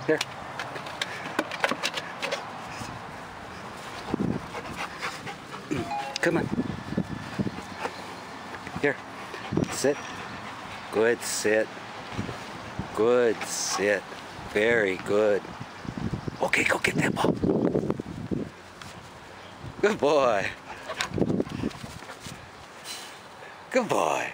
Here. Come on. Here. Sit. Good sit. Good sit. Very good. Okay, go get that ball. Good boy. Good boy.